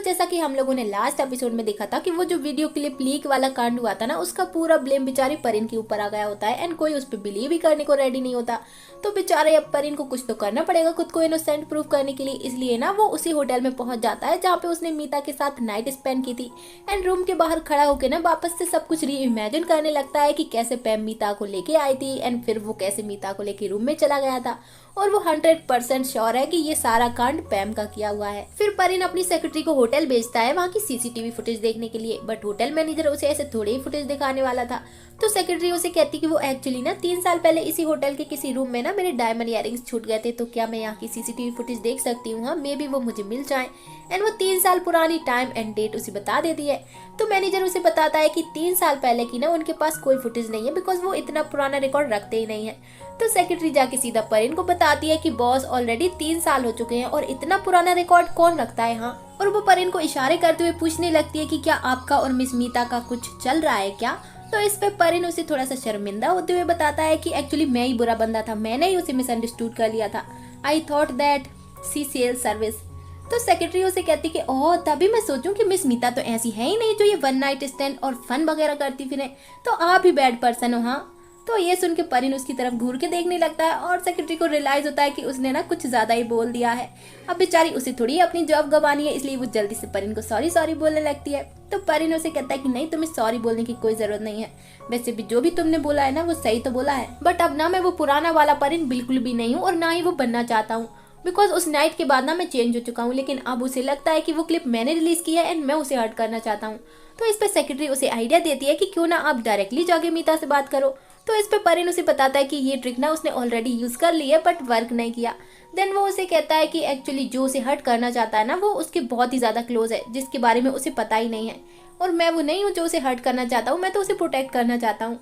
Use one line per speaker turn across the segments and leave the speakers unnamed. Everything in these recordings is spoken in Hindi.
जैसा कि हम लोगों ने लास्ट एपिसोड में देखा था कि वो जो वीडियो क्लिप लीक वाला कांड हुआ था ना, उसका पूरा ब्लेम बेचारी परिन के ऊपर आ गया होता है एंड कोई उस पर बिलीव ही करने को रेडी नहीं होता। तो बेचारे अब परिन को कुछ तो करना पड़ेगा खुद को इनोसेंट प्रूव करने के लिए, इसलिए ना वो उसी होटल में पहुंच जाता है जहाँ पे उसने मीता के साथ नाइट स्पेंड की थी एंड रूम के बाहर खड़ा होकर ना वापस से सब कुछ री इमेजिन करने लगता है कि कैसे पैम मीता को लेके आई थी एंड फिर वो कैसे मीता को लेके रूम में चला गया था और वो 100% श्योर है कि ये सारा कांड पैम का किया हुआ है। फिर परिन अपनी सेक्रेटरी को होटल भेजता है वहाँ की सीसीटीवी फुटेज देखने के लिए, बट होटल मैनेजर उसे ऐसे थोड़े ही फुटेज दिखाने वाला था। तो सेक्रेटरी उसे कहती कि वो एक्चुअली ना 3 साल पहले इसी होटल के किसी रूम में ना मेरे डायमंड इयररिंग्स छूट गए थे, तो क्या मैं यहाँ की सीसीटीवी फुटेज देख सकती हूँ? हाँ, मे बी वो मुझे मिल जाए। एंड वो 3 साल पुरानी टाइम एंड डेट उसे बता देती है। तो मैनेजर उसे बताता है कि 3 साल पहले की ना उनके पास कोई फुटेज नहीं है बिकॉज वो इतना पुराना रिकॉर्ड रखते ही नहीं है। तो सेक्रेटरी जाके सीधा परिन को बताती है कि बॉस ऑलरेडी 3 साल हो चुके हैं और इतना पुराना रिकॉर्ड कौन रखता है। हाँ, और वो परिन को इशारे करते हुए पूछने लगती है कि क्या आपका और मिस मीता का कुछ चल रहा है क्या? तो इस पे परिन उसे थोड़ा सा शर्मिंदा होते हुए बताता है कि एक्चुअली मैं ही बुरा बंदा था, मैंने ही उसे मिसअंडरस्टूड कर लिया था। I thought that sea sell service. तो सेक्रेटरी उसे कहती कि ओह, तभी मैं सोचूं कि मिस मीता तो ऐसी है ही नहीं जो ये वन नाइट स्टैंड और फन वगैरह करती फिरे, तो आप ही बैड पर्सन हो। हाँ, तो ये सुन के परिन उसकी तरफ घूर के देखने लगता है और सेक्रेटरी को रियलाइज होता है कि उसने ना कुछ ज्यादा ही बोल दिया है। अब बेचारी उसे थोड़ी अपनी जॉब गंवानी है, इसलिए वो जल्दी से परिन को सॉरी बोलने लगती है। तो परिन उसे कहता है कि नहीं, तुम्हें सॉरी बोलने की कोई जरूरत नहीं है, वैसे भी जो भी तुमने बोला है ना वो सही तो बोला है, बट अब ना मैं वो पुराना वाला परिन बिल्कुल भी नहीं हूँ और ना ही वो बनना चाहता हूँ बिकॉज उस नाइट के बाद ना मैं चेंज हो चुका हूँ। लेकिन अब उसे लगता है कि वो क्लिप मैंने रिलीज की है एंड मैं उसे हर्ट करना चाहता हूँ। तो इस पे सेक्रेटरी उसे आइडिया देती है कि क्यों ना आप डायरेक्टली जाके मीता से बात करो। तो इस पे परिन उसे बताता है कि ये ट्रिक ना उसने ऑलरेडी यूज कर ली है बट वर्क नहीं किया। देन वो उसे कहता है कि एक्चुअली जो उसे हर्ट करना चाहता है ना वो उसके बहुत ही ज्यादा क्लोज है जिसके बारे में उसे पता ही नहीं है, और मैं वो नहीं हूँ जो उसे हर्ट करना चाहता हूँ, मैं तो उसे प्रोटेक्ट करना चाहता हूँ।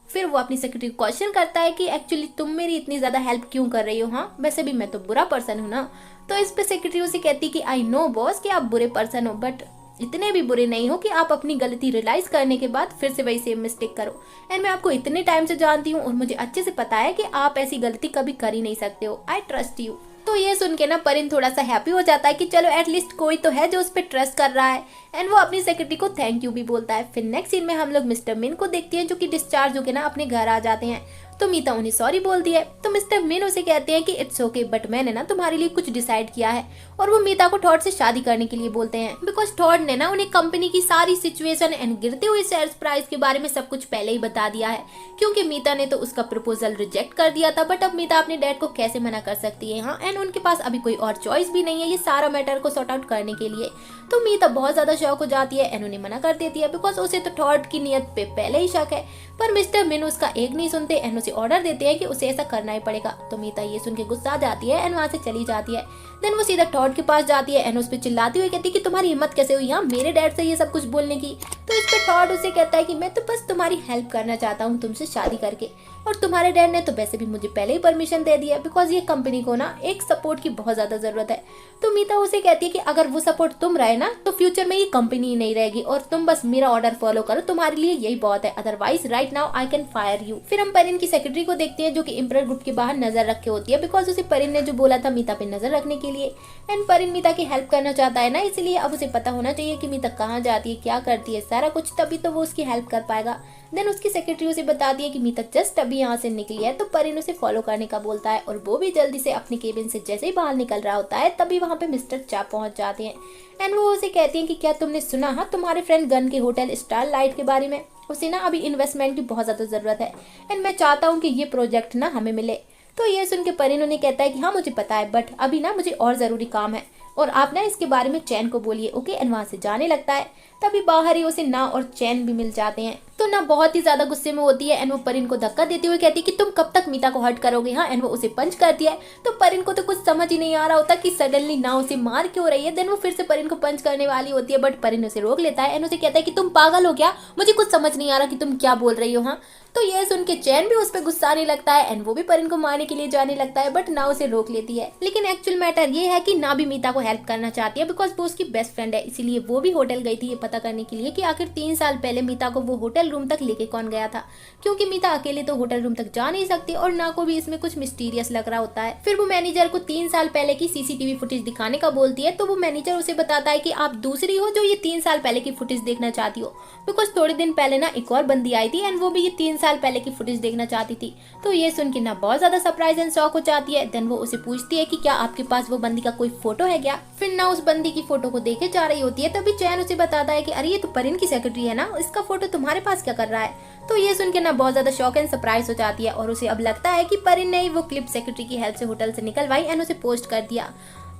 फिर वो अपनी सेक्रेटरी को क्वेश्चन करता है कि एक्चुअली तुम मेरी इतनी ज्यादा हेल्प क्यों कर रही हो? हाँ, वैसे भी मैं तो बुरा पर्सन हूँ ना। तो इस पे सेक्रेटरी उसे कहती कि आई नो बॉस कि आप बुरे पर्सन हो, बट इतने भी बुरे नहीं हो कि आप अपनी गलती रियलाइज करने के बाद फिर से वही सेम मिस्टेक करो। एंड मैं आपको इतने टाइम से जानती हूँ और मुझे अच्छे से पता है कि आप ऐसी गलती कभी कर ही नहीं सकते हो। I trust you. तो ये सुन के ना परिन थोड़ा सा हैप्पी हो जाता है कि चलो एटलीस्ट कोई तो है जो उस पर ट्रस्ट कर रहा है, एंड वो अपनी सेक्रेटरी को थैंक यू भी बोलता है। फिर नेक्स्ट सीन में हम लोग मिस्टर मिन को देखते हैं जो कि डिस्चार्ज होकर ना अपने घर आ जाते हैं। तो मीता उन्हें सॉरी बोलती है। तो मिस्टर मिन उसे कहते हैं कि इट्स ओके बट मैंने ना तुम्हारे लिए कुछ डिसाइड किया है, और वो मीता को टॉड से शादी करने के लिए बोलते हैं बिकॉज टॉड ने ना उन्हें कंपनी की सारी सिचुएशन एंड गिरते हुए शेयर प्राइस के बारे में सब कुछ पहले ही बता दिया है, क्योंकि मीता ने तो उसका प्रपोजल रिजेक्ट कर दिया था। बट अब मीता अपने डैड को कैसे मना कर सकती है? हाँ, एंड उनके पास अभी कोई और चॉइस भी नहीं है ये सारा मैटर को सॉर्ट आउट करने के लिए। तो मीता बहुत ज्यादा शॉक हो जाती है एंड उन्हें मना कर देती है बिकॉज उसे तो टॉड की नियत पे पहले ही शक है। पर मिस्टर मिन उसका एक नहीं सुनते एंड उसे ऑर्डर देते हैं कि उसे ऐसा करना ही पड़ेगा। तो मीता ये सुन के गुस्सा जाती है एंड वहाँ से चली जाती है। देन वो सीधा टॉड के पास जाती है एंड उस पर चिल्लाती हुई कहती है कि तुम्हारी हिम्मत कैसे हुई यहाँ मेरे डैड से ये सब कुछ बोलने की? तो इस पे टॉड उसे कहता है कि मैं तो बस तुम्हारी हेल्प करना चाहता हूँ तुमसे शादी करके, और तुम्हारे डैड ने तो वैसे भी मुझे पहले ही परमिशन दे दिया बिकॉज ये कंपनी को ना एक सपोर्ट की बहुत ज्यादा जरूरत है। तो मीता उसे कहती है कि अगर वो सपोर्ट तुम रहे ना तो फ्यूचर में ये कंपनी ही नहीं रहेगी और तुम बस मेरा ऑर्डर फॉलो करो, तुम्हारे लिए यही बहुत है, otherwise right now I can fire you. फिर हम परिन की सेक्रेटरी को देखते हैं जो कि इम्परर ग्रुप के बाहर नजर रखे होती है बिकॉज उसे परिन ने जो बोला था मीता पे नजर रखने के लिए, एंड परिन मीता की हेल्प करना चाहता है ना, इसलिए अब उसे पता होना चाहिए कि मीता कहाँ जाती है, क्या करती है, सारा कुछ, तभी तो वो उसकी हेल्प कर पाएगा। देन उसकी सेक्रेटरी उसे बताती है कि मीता जस्ट अभी यहाँ से निकली है, तो परिन उसे फॉलो करने का बोलता है और वो भी जल्दी से अपनी केबिन से जैसे ही बाहर निकल रहा होता है तभी वहाँ पे मिस्टर चा पहुँच जाते हैं एंड वो उसे कहती हैं कि क्या तुमने सुना हाँ तुम्हारे फ्रेंड गन के होटल स्टार लाइट के बारे में? उसे ना अभी इन्वेस्टमेंट की बहुत ज़्यादा ज़रूरत है एंड मैं चाहता हूँ कि ये प्रोजेक्ट ना हमें मिले। तो ये सुन के परिन उन्हें कहता है कि हाँ मुझे पता है बट अभी ना मुझे और ज़रूरी काम है और आप ना इसके बारे में चैन को बोलिए, ओके? एंड वहाँ से जाने लगता है। तभी बाहर ही उसे ना और चैन भी मिल जाते हैं। तो ना बहुत ही ज्यादा गुस्से में होती है एंड वो परिन को धक्का देते हुए कहती है कि तुम कब तक मीता को हर्ट करोगे? हाँ, एंड वो उसे पंच करती है। तो परिन को तो कुछ समझ ही नहीं आ रहा होता कि सडनली ना उसे मार क्यों रही है। देन वो फिर से परिन को पंच करने वाली होती है बट परिन उसे रोक लेता है एंड उसे कहता है कि तुम पागल हो क्या? मुझे कुछ समझ नहीं आ रहा कि तुम क्या बोल रही हो। हाँ, तो ये सुन के चैन भी उस पर गुस्सा आने लगता है एंड वो भी परिन को मारने के लिए जाने लगता है, बट ना उसे रोक लेती है। लेकिन एक्चुअल मैटर ये है कि ना भी मीता को हेल्प करना चाहती है बिकॉज वो उसकी बेस्ट फ्रेंड है, इसीलिए वो भी होटल गई थी ये पता करने के लिए कि आखिर 3 साल पहले मीता को वो होटल रूम तक लेके कौन गया था, क्योंकि मीता अकेले तो होटल रूम तक जा नहीं सकती और ना को भी इसमें कुछ मिस्टीरियस लग रहा होता है। फिर वो मैनेजर को 3 साल पहले की सीसीटीवी फुटेज दिखाने का बोलती है, तो वो मैनेजर उसे बताता है कि आप दूसरी हो जो ये 3 साल पहले की फुटेज देखना चाहती हो, बिकॉज थोड़े दिन पहले ना एक और बंदी आई थी एंड वो भी ये 3 साल पहले की फुटेज देखना चाहती थी। तो ये सुन के ना बहुत ज्यादा सरप्राइज एंड शॉक हो जाती है। देन वो उसे पूछती है कि क्या आपके पास वो बंदी का कोई फोटो है क्या। फिर ना उस बंदी की फोटो को देखे जा रही होती है, तभी चैन उसे बताता है कि अरे ये तो परिन की सेक्रेटरी है ना, इसका फोटो तुम्हारे पास क्या कर रहा है। तो ये सुन के ना बहुत ज्यादा शॉक एंड सरप्राइज हो जाती है और उसे अब लगता है कि परिन ने वो क्लिप सेक्रेटरी की हेल्प से होटल से निकलवाई एंड उसे पोस्ट कर दिया।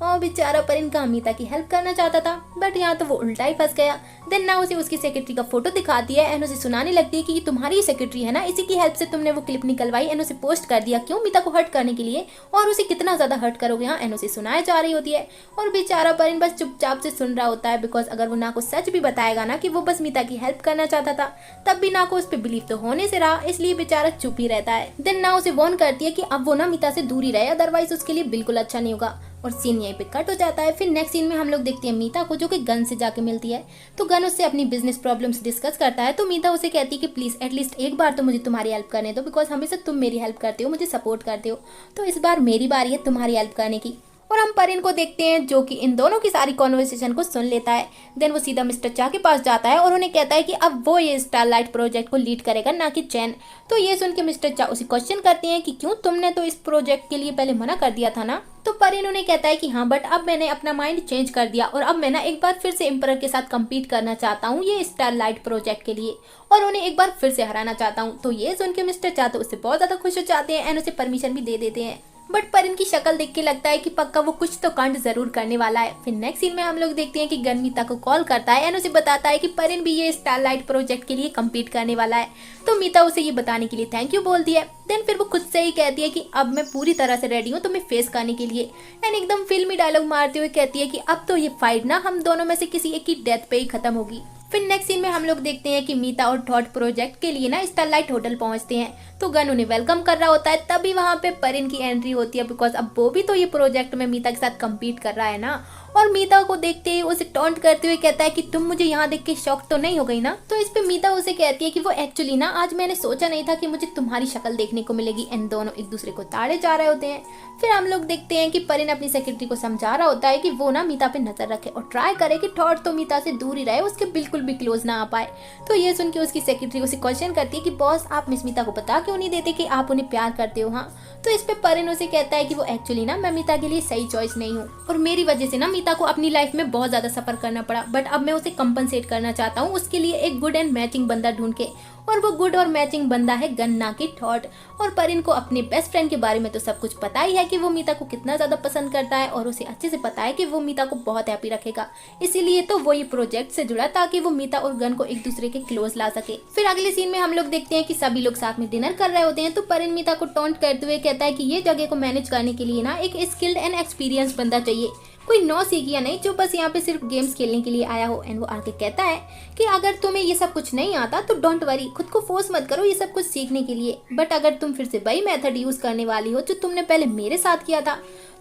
और बेचारा परिन का मीता की हेल्प करना चाहता था, बट यहाँ तो वो उल्टा ही फंस गया। देन ना उसे उसकी सेक्रेटरी का फोटो दिखाती है एंड उसे सुनाने लगती है कि ये तुम्हारी सेक्रेटरी है ना, इसी की हेल्प से तुमने वो क्लिप निकलवाई एंड उसे पोस्ट कर दिया, क्यों मीता को हर्ट करने के लिए, और उसे कितना ज्यादा हर्ट करोगे यहाँ, एंड उसे सुनाया जा रही होती है। और बेचारा परिन बस चुपचाप से सुन रहा होता है, बिकॉज अगर वो ना को सच भी बताएगा ना कि वो बस मीता की हेल्प करना चाहता था, तब भी ना को उस पर बिलीव तो होने से रहा, इसलिए बेचारा चुप ही रहता है। देन ना उसे वार्न करती है कि अब वो ना मीता से दूर ही रहे, अदरवाइज उसके लिए बिल्कुल अच्छा नहीं होगा। और सीन यहीं पे कट हो जाता है। फिर नेक्स्ट सीन में हम लोग देखते हैं मीता को, जो कि गन से जाके मिलती है। तो गन उससे अपनी बिजनेस प्रॉब्लम्स डिस्कस करता है। तो मीता उसे कहती है कि प्लीज एटलीस्ट एक बार तो मुझे तुम्हारी हेल्प करने दो, बिकॉज हमेशा तुम मेरी हेल्प करते हो, मुझे सपोर्ट करते हो, तो इस बार मेरी बारी है तुम्हारी हेल्प करने की। और हम परिन को देखते हैं जो कि इन दोनों की सारी कॉन्वर्सेशन को सुन लेता है। देन वो सीधा मिस्टर चा के पास जाता है और उन्हें कहता है कि अब वो ये स्टारलाइट प्रोजेक्ट को लीड करेगा, ना कि चैन। तो ये सुन के मिस्टर चा उसे क्वेश्चन करते हैं कि क्यों, तुमने तो इस प्रोजेक्ट के लिए पहले मना कर दिया था ना। तो परिन उन्हें कहता है कि हाँ, बट अब मैंने अपना माइंड चेंज कर दिया और अब मैं ना एक बार फिर से एम्परर के साथ कम्पीट करना चाहता हूँ ये स्टारलाइट प्रोजेक्ट के लिए, और उन्हें एक बार फिर से हराना चाहता हूँ। तो ये सुन के मिस्टर चा तो उससे बहुत ज्यादा खुश हो जाते हैं एंड उसे परमिशन भी दे देते हैं। बट परिन की शक्ल देख के लगता है कि पक्का वो कुछ तो कांड जरूर करने वाला है। फिर नेक्स्ट सीन में हम लोग देखते हैं कि गन मीता को कॉल करता है एंड उसे बताता है कि परिन भी ये स्टारलाइट प्रोजेक्ट के लिए कम्पीट करने वाला है। तो मीता उसे ये बताने के लिए थैंक यू बोलती है। देन फिर वो खुद से ही कहती है कि अब मैं पूरी तरह से रेडी हूँ तुम्हें फेस करने के लिए, एंड एकदम फिल्मी डायलॉग मारते हुए कहती है कि अब तो ये फाइट ना हम दोनों में से किसी एक की डेथ पे ही खत्म होगी। फिर नेक्स्ट सीन में हम लोग देखते हैं कि मीता और थॉट प्रोजेक्ट के लिए ना स्टारलाइट होटल पहुंचते हैं। तो गन उन्हें वेलकम कर रहा होता है, तभी वहां पे परिन की एंट्री होती है, बिकॉज अब वो भी तो ये प्रोजेक्ट में मीता के साथ कम्पीट कर रहा है ना। और मीता को देखते ही उसे टॉन्ट करते हुए कहता है कि तुम मुझे यहाँ देख के शॉक तो नहीं हो गई ना। तो इस पे मीता उसे कहती है कि वो एक्चुअली ना आज मैंने सोचा नहीं था कि मुझे तुम्हारी शक्ल देखने को मिलेगी, एंड दोनों एक दूसरे को ताड़े जा रहे होते हैं। फिर हम लोग देखते हैं कि परिन अपनी सेक्रेटरी को समझा रहा होता है कि वो ना मीता पे नजर रखे और ट्राई करे कि थॉट तो मीता से दूर ही रहे, उसके बिल्कुल भी क्लोज ना आ पाए। तो ये सुन के उसकी सेक्रेटरी उसे क्वेश्चन करती है कि बॉस आप मिस मीता को बता क्यों नहीं देते कि आप उन्हें प्यार करते हो। हाँ, तो इस पे परिन उसे कहता है कि वो एक्चुअली ना मैं मीता के लिए सही चॉइस नहीं हूँ और मेरी वजह से ना मीता को अपनी लाइफ में बहुत ज्यादा सफर करना पड़ा, बट अब मैं उसे कंपनसेट करना चाहता हूँ उसके लिए एक गुड एंड मैचिंग बंदा ढूंढ के, और वो गुड और मैचिंग बंदा है गन्ना की थॉट। और परिन को अपने बेस्ट फ्रेंड के बारे में तो सब कुछ पता ही है कि वो मीता को कितना ज्यादा पसंद करता है, और उसे अच्छे से पता है कि वो मीता को बहुत हैप्पी रखेगा, इसीलिए तो वो ये प्रोजेक्ट से जुड़ा ताकि वो मीता और गन को एक दूसरे के क्लोज ला सके। फिर अगले सीन में हम लोग देखते हैं कि सभी लोग साथ में डिनर कर रहे होते हैं। तो परिन मीता को टॉन्ट करते हुए कहता है कि ये जगह को मैनेज करने के लिए ना एक स्किल्ड एंड एक्सपीरियंस बंदा चाहिए, कोई नौ सीखिया नहीं जो बस यहाँ पे सिर्फ गेम्स खेलने के लिए आया हो। एंड वो आके कहता है कि अगर तुम्हें ये सब कुछ नहीं आता तो डोंट वरी, खुद को फोर्स मत करो ये सब कुछ सीखने के लिए, बट अगर तुम फिर से वही मेथड यूज करने वाली हो जो तुमने पहले मेरे साथ किया था,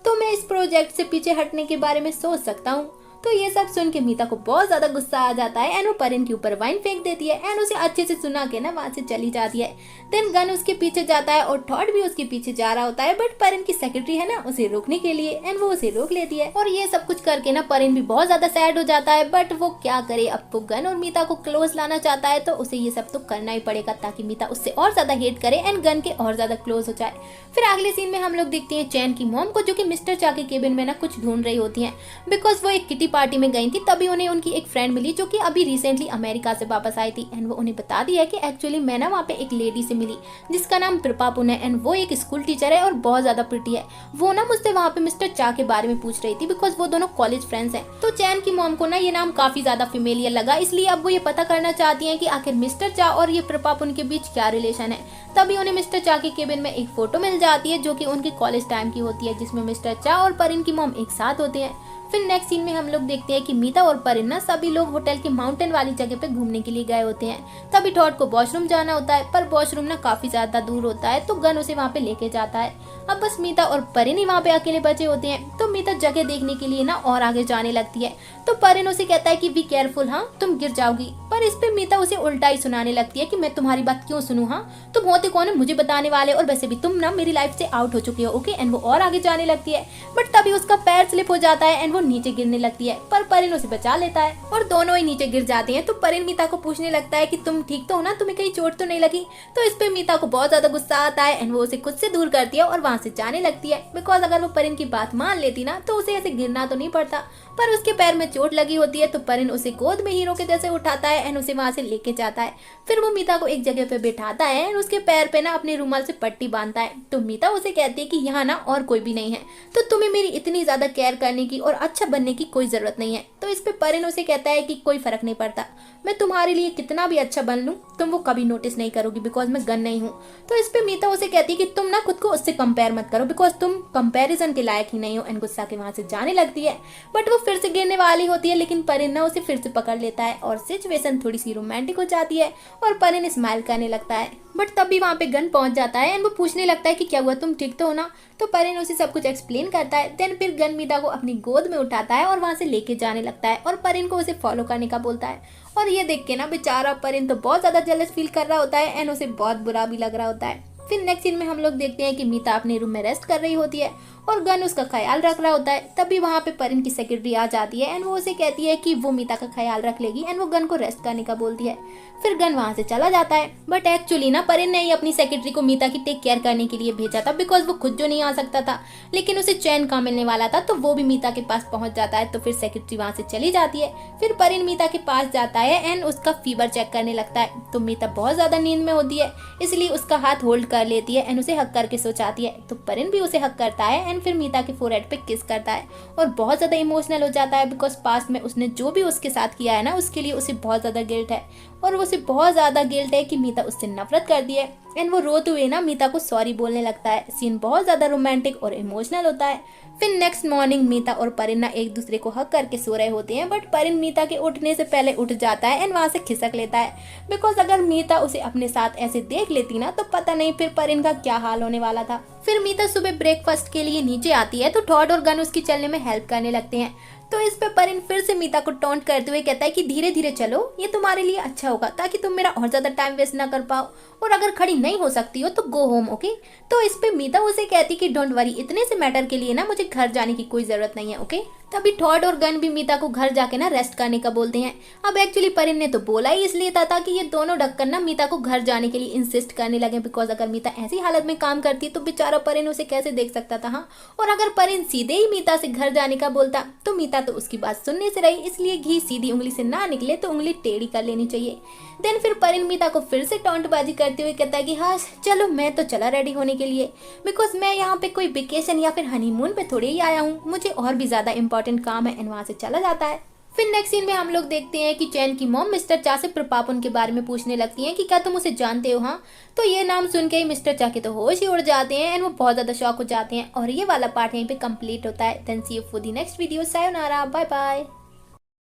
तो मैं इस प्रोजेक्ट से पीछे हटने के बारे में सोच सकता हूँ। तो ये सब सुन के मीता को बहुत ज्यादा गुस्सा आ जाता है एंड वो परिन के ऊपर वाइन फेंक देती है एंड उसे अच्छे से सुना के ना वहां से चली जाती है। देन गन उसके पीछे जाता है और थॉट भी उसके पीछे जा रहा होता है, बट परिन की सेक्रेटरी है ना उसे रोकने के लिए, एंड वो उसे रोक लेती है। और ये सब कुछ करके ना परिन भी बहुत ज्यादा सैड हो जाता है, बट वो क्या करे, अब वो गन और मीता को क्लोज लाना चाहता है तो उसे ये सब तो करना ही पड़ेगा ताकि मीता उससे और ज्यादा हेट करे एंड गन के और ज्यादा क्लोज हो जाए। फिर अगले सीन में हम लोग देखते हैं चैन की मॉम को, जो कि मिस्टर चा के केबिन में ना कुछ ढूंढ रही होती है, बिकॉज वो एक किटी पार्टी में गई थी, तभी उन्हें उनकी एक फ्रेंड मिली जो कि अभी रिसेंटली अमेरिका से वापस आई थी, एंड वो उन्हें बता दी है कि एक्चुअली मैं ना वहाँ पे एक लेडी से मिली जिसका नाम प्रपापुन है, एंड वो एक स्कूल टीचर है और बहुत ज्यादा प्रिटी है। वो ना मुझसे वहाँ पे मिस्टर चा के बारे में पूछ रही थी, बिकॉज वो दोनों कॉलेज फ्रेंड्स हैं। तो चैन की मॉम को ना ये नाम काफी ज्यादा फेमिलियर लगा, इसलिए अब वो ये पता करना चाहती है कि आखिर मिस्टर चा और ये प्रपापुन के बीच क्या रिलेशन है। तभी उन्हें मिस्टर चा के केबिन में एक फोटो मिल जाती है जो कि उनके कॉलेज टाइम की होती है, जिसमें मिस्टर चा और परिन की मॉम एक साथ होते हैं। फिर नेक्स्ट सीन में हम लोग देखते हैं कि मीता और परिन ना सभी लोग होटल के माउंटेन वाली जगह पे घूमने के लिए गए होते हैं। तभी टॉड को वॉशरूम जाना होता है, पर वॉशरूम ना काफी ज्यादा दूर होता है, तो गन उसे वहाँ पे लेके जाता है। अब बस मीता और परिन ही वहाँ पे अकेले बचे होते हैं। तो मीता जगह देखने के लिए ना और आगे जाने लगती है, तो परिन उसे कहता है कि बी केयरफुल, हाँ तुम गिर जाओगी। पर इस पे मीता उसे उल्टा ही सुनाने लगती है कि मैं तुम्हारी बात क्यों सुनूं, हाँ तुम होते कौन है मुझे बताने वाले, और वैसे भी तुम ना मेरी लाइफ से आउट हो चुके हो, ओके। एंड वो और आगे जाने लगती है, बट तभी उसका पैर स्लिप हो जाता है एंड वो नीचे गिरने लगती है, पर परिन उसे बचा लेता है और दोनों ही नीचे गिर जाते हैं। तो परिन मीता को पूछने लगता है कि तुम ठीक तो हो ना, तुम्हें कहीं चोट तो नहीं लगी। तो इस पे मीता को बहुत ज्यादा गुस्सा आता है एंड वो उसे खुद से दूर करती है और वहाँ से जाने लगती है, बिकॉज अगर वो परिन की बात मान लेती ना तो उसे ऐसे गिरना तो नहीं पड़ता। पर उसके पैर में चोट लगी होती है, तो परिन उसे गोद में हीरो के जैसे उठाता है एंड उसे वहाँ से लेके जाता है। फिर वो मीता को एक जगह पे बैठाता है एंड उसके पैर पे ना अपने रुमाल से पट्टी बांधता है। तो मीता उसे कहती है कि यहाँ ना और कोई भी नहीं है, तो तुम्हें मेरी इतनी ज्यादा केयर करने की और अच्छा बनने की कोई जरूरत नहीं है। तो इस पे परिन उसे कहता है कि कोई फर्क नहीं पड़ता, मैं तुम्हारे लिए कितना भी अच्छा बन लूं तुम वो कभी नोटिस नहीं करोगी, बिकॉज मैं गन नहीं हूँ। तो इस पे मीता उसे कहती है कि तुम ना खुद को उससे कंपेयर मत करो, बिकॉज तुम कंपैरिजन के लायक ही नहीं हो। एंड गुस्सा के वहां से जाने लगती है, बट वो फिर से गिरने वाली होती है, लेकिन परिन ना उसे फिर से पकड़ लेता है और सिचुएशन थोड़ी सी रोमांटिक हो जाती है और परिन स्माइल करने लगता है। बट तभी वहाँ पे गन पहुंच जाता है एंड वो पूछने लगता है कि क्या हुआ, तुम ठीक तो हो ना। तो परिन उसे सब कुछ एक्सप्लेन करता है। देन फिर गन मीता को अपनी गोद में उठाता है और वहाँ से लेके जाने लगता है और परिन को उसे फॉलो करने का बोलता है। और ये देख के ना बेचारा परिन तो बहुत ज्यादा जेलस फील कर रहा होता है एंड उसे बहुत बुरा भी लग रहा होता है। फिर नेक्स्ट सीन में हम लोग देखते हैं कि मीता अपने रूम में रेस्ट कर रही होती है और गन उसका ख्याल रख रहा होता है। तभी वहाँ पे परिन की सेक्रेटरी आ जाती है एंड वो उसे कहती है कि वो मीता का ख्याल रख लेगी एंड वो गन को रेस्ट करने का बोलती है। फिर गन वहाँ से चला जाता है, बट एक्चुअली ना परिन ने ही अपनी सेक्रेटरी को मीता की टेक केयर करने के लिए भेजा था, बिकॉज वो खुद जो नहीं आ सकता था, लेकिन उसे चैन कहाँ मिलने वाला था, तो वो भी मीता के पास पहुंच जाता है। तो फिर सेक्रेटरी वहाँ से चली जाती है। फिर परिन मीता के पास जाता है एंड उसका फीवर चेक करने लगता है। तो मीता बहुत ज्यादा नींद में होती है, इसलिए उसका हाथ होल्ड कर लेती है एंड उसे हक करके सो जाती है। तो परिन भी उसे हक करता है एंड फिर मीता के फोरहेड पे किस करता है और बहुत ज्यादा इमोशनल हो जाता है, बिकॉज पास्ट में उसने जो भी उसके साथ किया है ना उसके लिए उसे बहुत ज्यादा गिल्ट है और उसे बहुत ज्यादा गिल्ट है कि मीता उससे नफरत कर दी है। एंड वो रोते हुए ना मीता को सॉरी बोलने लगता है। सीन बहुत ज्यादा रोमांटिक और इमोशनल होता है। फिर नेक्स्ट मॉर्निंग मीता और परिन ना एक दूसरे को हक करके सो रहे होते हैं, बट परिन मीता के उठने से पहले उठ जाता है एंड वहां से खिसक लेता है, बिकॉज अगर मीता उसे अपने साथ ऐसे देख लेती ना तो पता नहीं फिर परिन का क्या हाल होने वाला था। फिर मीता सुबह ब्रेकफास्ट के लिए नीचे आती है, तो टॉड और गन उसकी चलने में हेल्प करने लगते हैं। तो इस पे परिन फिर से मीता को टॉन्ट करते हुए कहता है कि धीरे धीरे चलो, ये तुम्हारे लिए अच्छा होगा, ताकि तुम मेरा और ज्यादा टाइम वेस्ट ना कर पाओ, और अगर खड़ी नहीं हो सकती हो तो गो होम, ओके। तो इस पे मीता उसे कहती कि डोंट वरी, इतने से मैटर के लिए ना मुझे घर जाने की कोई जरूरत नहीं है, ओके। तभी टॉड और गन भी मीता को घर जाके ना रेस्ट करने का बोलते हैं। अब एक्चुअली परिन ने तो बोला ही इसलिए था ताकि ये दोनों ढक्कन ना मीता को घर जाने के लिए इंसिस्ट करने लगे, बिकॉज अगर मीता ऐसी हालत में काम करती तो बेचारा परिन उसे कैसे देख सकता था, हाँ। और अगर परिन सीधे ही मीता से घर जाने का बोलता तो मीता तो उसकी बात सुनने से रही, इसलिए घी सीधी उंगली से ना निकले तो उंगली टेढ़ी कर लेनी चाहिए। देन फिर परिन मीता को फिर से टॉन्टबाजी करते हुए कहता है कि हाँ चलो मैं तो चला रेडी होने के लिए, बिकॉज मैं यहाँ पे कोई वेकेशन या फिर हनीमून पे थोड़ी ही आया हूँ, मुझे और भी ज्यादा इंपॉर्टेंट काम है। एंड वहाँ से चला जाता है। फिर नेक्स्ट सीन में हम लोग देखते हैं कि चैन की मॉम मिस्टर चा से प्रपापन के बारे में पूछने लगती हैं कि क्या तुम उसे जानते हो, हाँ। तो ये नाम सुन के ही मिस्टर चा के तो होश ही उड़ जाते हैं एंड वो बहुत ज्यादा शॉक हो जाते हैं। और ये वाला पार्ट यहीं पे कंप्लीट होता है। Then see you for the next video, सायोनारा, बाय बाय।